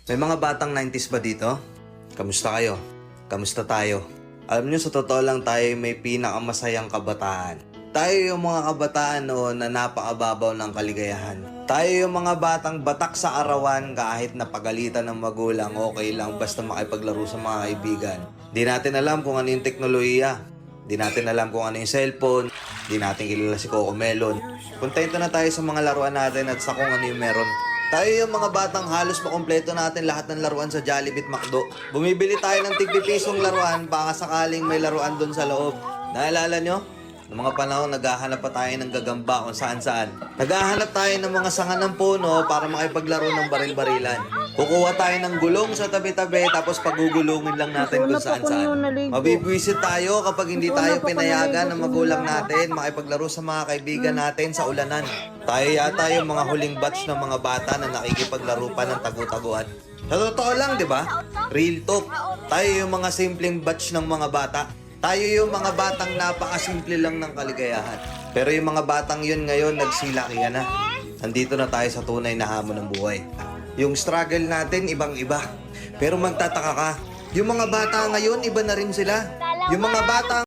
May mga batang 90s ba dito? Kamusta kayo? Kamusta tayo? Alam nyo, sa totoo lang tayo may pinakamasayang kabataan. Tayo yung mga kabataan noon na napakababaw ng kaligayahan. Tayo yung mga batang batak sa arawan kahit napagalitan ng magulang, okay lang basta makipaglaro sa mga kaibigan. Di natin alam kung ano yung teknolohiya. Di natin alam kung ano yung cellphone. Di natin kilala si Coco Melon. Kontento na tayo sa mga laruan natin at sa kung ano yung meron. Tayo yung mga batang halos makompleto natin lahat ng laruan sa Jollibee at McDo. Bumibili tayo ng tig-pisong laruan baka sakaling may laruan doon sa loob. Naalala nyo? Noong mga panahon, naghahanap pa tayo ng gagamba kung saan-saan. Naghahanap tayo ng mga sanga ng puno para makipaglaro ng baril-barilan. Kukuha tayo ng gulong sa tabi-tabi tapos pagugulungin lang natin kung saan-saan. Mabibwisit tayo kapag hindi tayo pinayagan ng magulang natin makipaglaro sa mga kaibigan natin sa ulanan. Tayo yata yung mga huling batch ng mga bata na nakikipaglaro pa ng tagu-taguan. Sa totoo lang, di ba? Real talk. Tayo yung mga simpleng batch ng mga bata. Tayo yung mga batang napakasimple lang ng kaligayahan. Pero yung mga batang yun ngayon, nagsilaki na. Nandito na tayo sa tunay na hamon ng buhay. Yung struggle natin, ibang-iba. Pero magtataka ka, yung mga bata ngayon, iba na rin sila. Yung mga bata